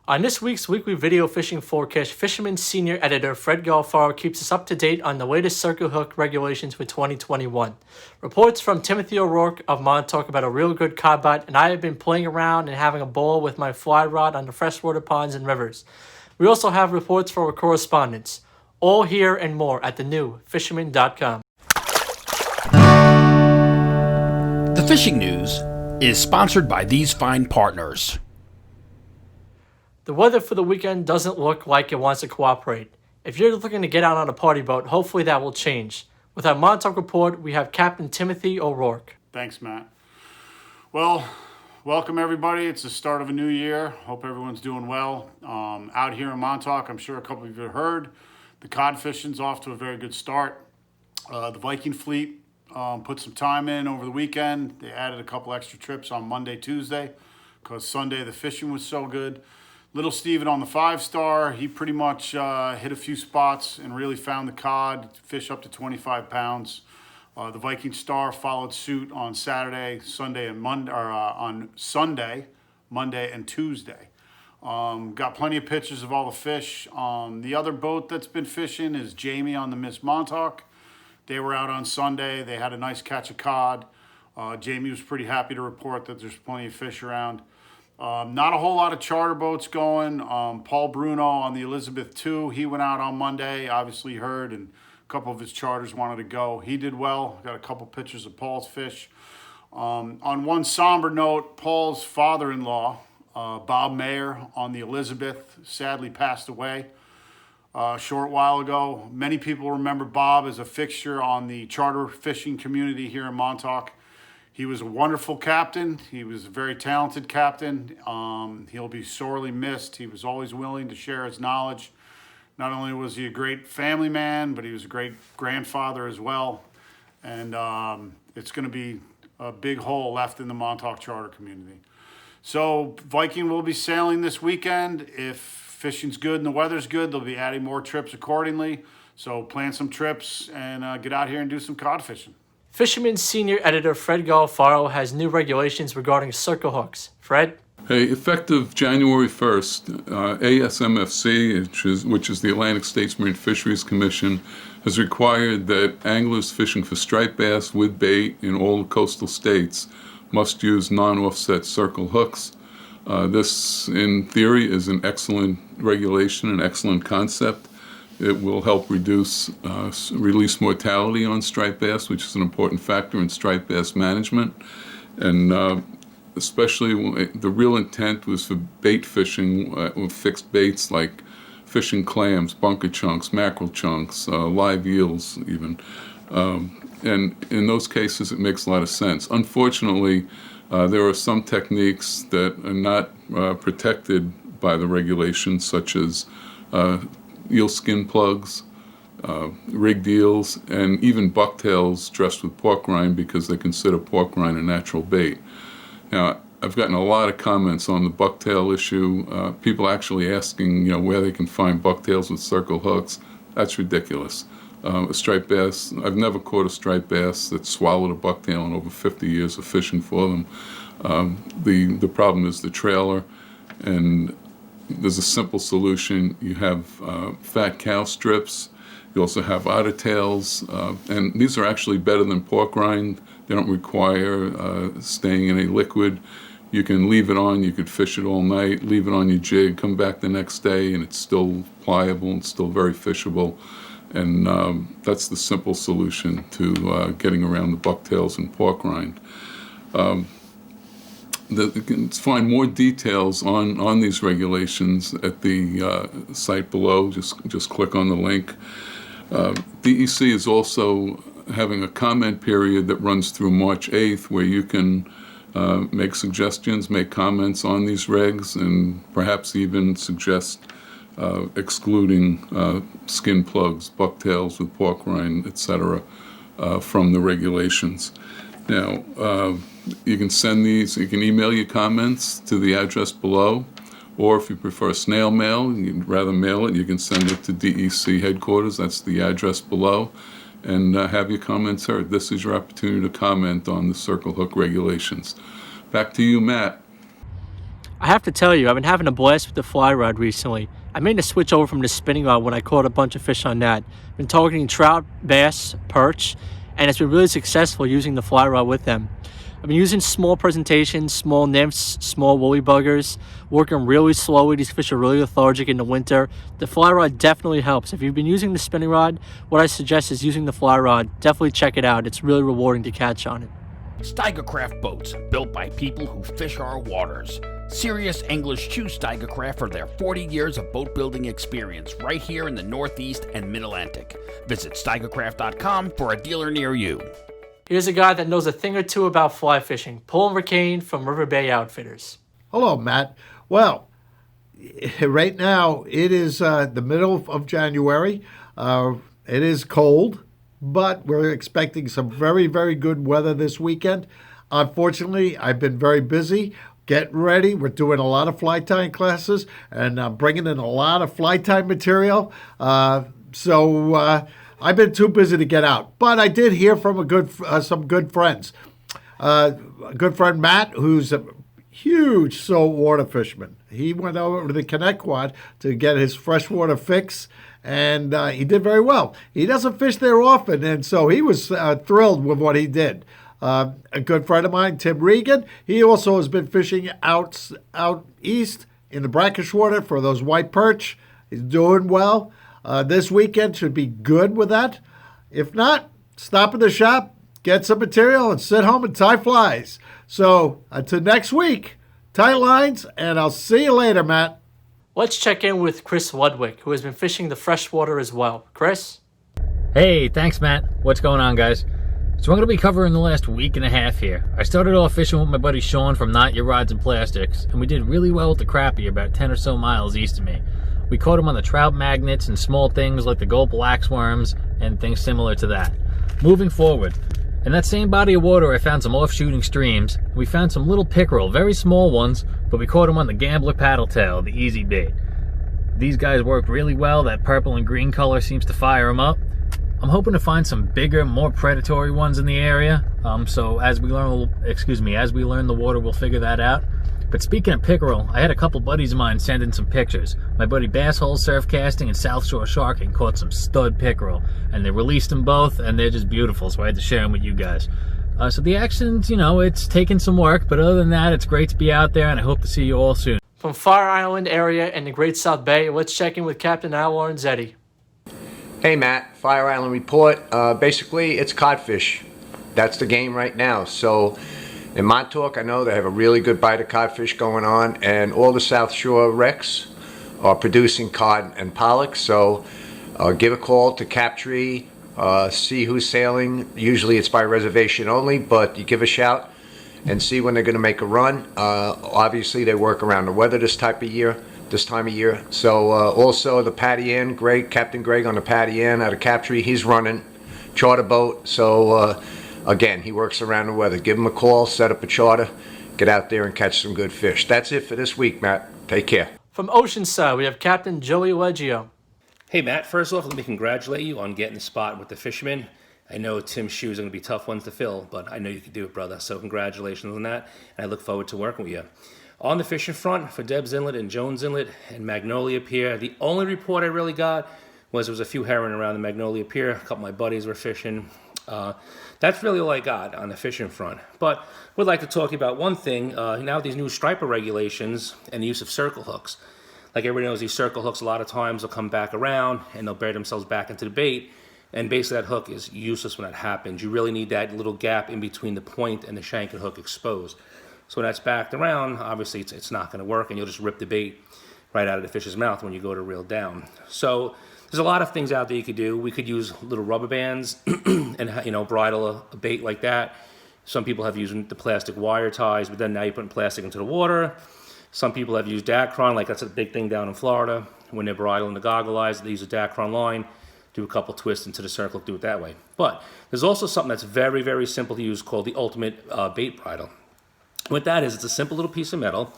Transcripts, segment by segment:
On this week's weekly video fishing forecast, Fisherman senior editor Fred Galfaro keeps us up to date on the latest circle hook regulations for 2021. Reports from Timothy O'Rourke of Montauk about a real good cod bite, and I have been playing around and having a ball with my fly rod on the freshwater ponds and rivers. We also have reports from our correspondents. All here and more at the new fisherman.com. The Fishing News is sponsored by these fine partners. The weather for the weekend doesn't look like it wants to cooperate. If you're looking to get out on a party boat, hopefully that will change. With our Montauk report, we have Captain Timothy O'Rourke. Thanks, Matt. Well, welcome everybody. It's the start of a new year. Hope everyone's doing well. Out here in Montauk, I'm sure a couple of you have heard, the cod fishing's off to a very good start. The Viking fleet put some time in over the weekend. They added a couple extra trips on Monday, Tuesday, because Sunday the fishing was so good. Little Steven on the 5-star, he pretty much hit a few spots and really found the cod, fish up to 25 pounds. The Viking Star followed suit on Saturday, Sunday, and Monday, or on Sunday, Monday, and Tuesday. Got plenty of pictures of all the fish. The other boat that's been fishing is Jamie on the Miss Montauk. They were out on Sunday. They had a nice catch of cod. Jamie was pretty happy to report that there's plenty of fish around. Not a whole lot of charter boats going. Paul Bruno on the Elizabeth II, he went out on Monday, obviously heard, and a couple of his charters wanted to go. He did well. Got a couple pictures of Paul's fish. On one somber note, Paul's father-in-law, Bob Mayer on the Elizabeth, sadly passed away a short while ago. Many people remember Bob as a fixture on the charter fishing community here in Montauk. He was a wonderful captain. He was a very talented captain. He'll be sorely missed. He was always willing to share his knowledge. Not only was he a great family man, but he was a great grandfather as well. And it's going to be a big hole left in the Montauk charter community. So Viking will be sailing this weekend. If fishing's good and the weather's good, they'll be adding more trips accordingly. So plan some trips and get out here and do some cod fishing. Fisherman senior editor Fred Galfaro has new regulations regarding circle hooks. Fred? Hey, effective January 1st, ASMFC, which is the Atlantic States Marine Fisheries Commission, has required that anglers fishing for striped bass with bait in all the coastal states must use non-offset circle hooks. This, in theory, is an excellent regulation, an excellent concept. It will help release mortality on striped bass, which is an important factor in striped bass management. And especially the real intent was for bait fishing with fixed baits like fishing clams, bunker chunks, mackerel chunks, live eels even. And in those cases, it makes a lot of sense. Unfortunately, there are some techniques that are not protected by the regulations, such as eel skin plugs, rigged eels, and even bucktails dressed with pork rind because they consider pork rind a natural bait. Now, I've gotten a lot of comments on the bucktail issue. People actually asking, where they can find bucktails with circle hooks. That's ridiculous. A striped bass, I've never caught a striped bass that swallowed a bucktail in over 50 years of fishing for them. The problem is the trailer, and there's a simple solution. You have fat cow strips. You also have otter tails, and these are actually better than pork rind. They don't require staying in a liquid. You can leave it on. You could fish it all night, leave it on your jig, come back the next day, and it's still pliable and still very fishable. And that's the simple solution to getting around the bucktails and pork rind. You can find more details on these regulations at the site below. Just click on the link. DEC is also having a comment period that runs through March 8th where you can make suggestions, make comments on these regs, and perhaps even suggest excluding skin plugs, bucktails with pork rind, etc., from the regulations. Now, you can send these, you can email your comments to the address below, or if you prefer snail mail, you'd rather mail it, you can send it to DEC headquarters, that's the address below, and have your comments heard. This is your opportunity to comment on the circle hook regulations. Back to you, Matt. I have to tell you, I've been having a blast with the fly rod recently. I made a switch over from the spinning rod when I caught a bunch of fish on that. Been targeting trout, bass, perch, and it's been really successful using the fly rod with them. I've been using small presentations, small nymphs, small woolly buggers, working really slowly. These fish are really lethargic in the winter. The fly rod definitely helps. If you've been using the spinning rod, what I suggest is using the fly rod. Definitely check it out. It's really rewarding to catch on it. Steigercraft boats, built by people who fish our waters. Serious anglers choose Steigercraft for their 40 years of boat building experience right here in the Northeast and Mid-Atlantic. Visit steigercraft.com for a dealer near you. Here's a guy that knows a thing or two about fly fishing. Paul McCain from River Bay Outfitters. Hello, Matt. Well, right now it is the middle of January. It is cold, but we're expecting some very, very good weather this weekend. Unfortunately, I've been very busy getting ready. We're doing a lot of fly tying classes and bringing in a lot of fly tying material. So I've been too busy to get out. But I did hear from some good friends. A good friend, Matt, who's a huge saltwater fisherman. He went over to the Connecticut to get his freshwater fix, and he did very well. He doesn't fish there often, and so he was thrilled with what he did. A good friend of mine, Tim Regan, he also has been fishing out east in the brackish water for those white perch. He's doing well. This weekend should be good with that. If not, stop at the shop, get some material, and sit home and tie flies. So until next week, tight lines, and I'll see you later, Matt. Let's check in with Chris Ludwig, who has been fishing the freshwater as well. Chris? Hey, thanks, Matt. What's going on, guys? So I'm going to be covering the last week and a half here. I started off fishing with my buddy Sean from Not Your Rods and Plastics, and we did really well with the crappie about 10 or so miles east of me. We caught him on the trout magnets and small things like the gold waxworms and things similar to that. Moving forward, in that same body of water I found some off-shooting streams. We found some little pickerel, very small ones, but we caught them on the Gambler paddle tail, the easy bait. These guys work really well. That purple and green color seems to fire them up. I'm hoping to find some bigger, more predatory ones in the area. So as we learn the water, we'll figure that out. But speaking of pickerel, I had a couple buddies of mine send in some pictures. My buddy Basshole Surf Casting and South Shore Sharking caught some stud pickerel, and they released them both, and they're just beautiful, so I had to share them with you guys. So the action's, it's taking some work, but other than that, it's great to be out there, and I hope to see you all soon. From Fire Island area and the Great South Bay, let's check in with Captain Al Lorenzetti. Hey Matt, Fire Island report. Basically, it's codfish. That's the game right now. So in Montauk, I know they have a really good bite of codfish going on, and all the South Shore wrecks are producing cod and pollock. So give a call to Captree, see who's sailing. Usually it's by reservation only, but you give a shout and see when they're going to make a run. Obviously, they work around the weather this time of year. So also the Patty Ann, Captain Greg on the Patty Ann out of Captree, he's running charter boat. So again, he works around the weather. Give him a call, set up a charter, get out there and catch some good fish. That's it for this week, Matt. Take care. From Oceanside, we have Captain Joey Leggio. Hey Matt, first off, let me congratulate you on getting the spot with the Fisherman. I know Tim's shoes are going to be tough ones to fill, but I know you can do it, brother. So congratulations on that, and I look forward to working with you. On the fishing front, for Deb's Inlet and Jones Inlet and Magnolia Pier, the only report I really got was there was a few herring around the Magnolia Pier. A couple of my buddies were fishing. That's really all I got on the fishing front. But would like to talk about one thing. Now with these new striper regulations and the use of circle hooks. Like everybody knows, these circle hooks a lot of times will come back around and they'll bury themselves back into the bait. And basically that hook is useless when that happens. You really need that little gap in between the point and the shank and hook exposed. So when that's backed around, obviously it's not going to work, and you'll just rip the bait right out of the fish's mouth when you go to reel down. So there's a lot of things out there you could do. We could use little rubber bands and bridle a bait like that. Some people have used the plastic wire ties, but then now you're putting plastic into the water. Some people have used Dacron, like that's a big thing down in Florida. When they're bridling the goggle eyes, they use a Dacron line, do a couple twists into the circle, do it that way. But there's also something that's very, very simple to use called the ultimate bait bridle. What that is, it's a simple little piece of metal,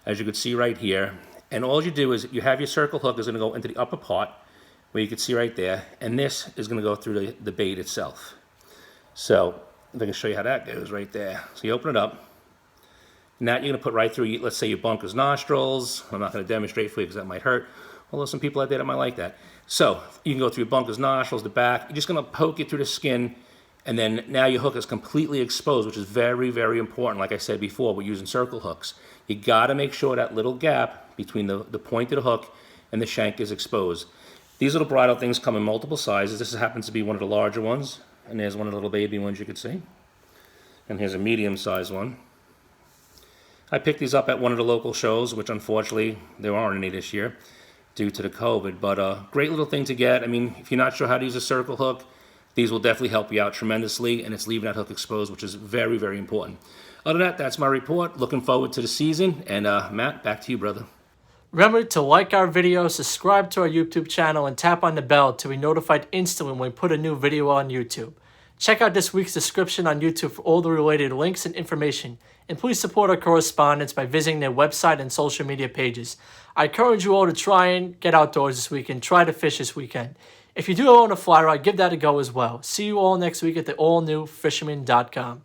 as you can see right here. And all you do is you have your circle hook is going to go into the upper part, where you can see right there, and this is going to go through the bait itself. So if I can show you how that goes right there. So you open it up, And that you're going to put right through, let's say, your bunker's nostrils. I'm not going to demonstrate for you because that might hurt. Although some people out there that might like that. So you can go through your bunker's nostrils, the back. You're just going to poke it through the skin. And then now your hook is completely exposed, which is very, very important. Like I said before, we're using circle hooks. You got to make sure that little gap between the point of the hook and the shank is exposed. These little bridle things come in multiple sizes. This happens to be one of the larger ones. And there's one of the little baby ones you could see. And here's a medium-sized one. I picked these up at one of the local shows, which unfortunately there aren't any this year due to the COVID. But great little thing to get. I mean, if you're not sure how to use a circle hook, these will definitely help you out tremendously, and it's leaving that hook exposed, which is very, very important. Other than that, that's my report. Looking forward to the season. And Matt, back to you, brother. Remember to like our video, subscribe to our YouTube channel, and tap on the bell to be notified instantly when we put a new video on YouTube. Check out this week's description on YouTube for all the related links and information. And please support our correspondents by visiting their website and social media pages. I encourage you all to try and get outdoors this weekend, try to fish this weekend. If you do own a fly rod, give that a go as well. See you all next week at the all-new Fisherman.com.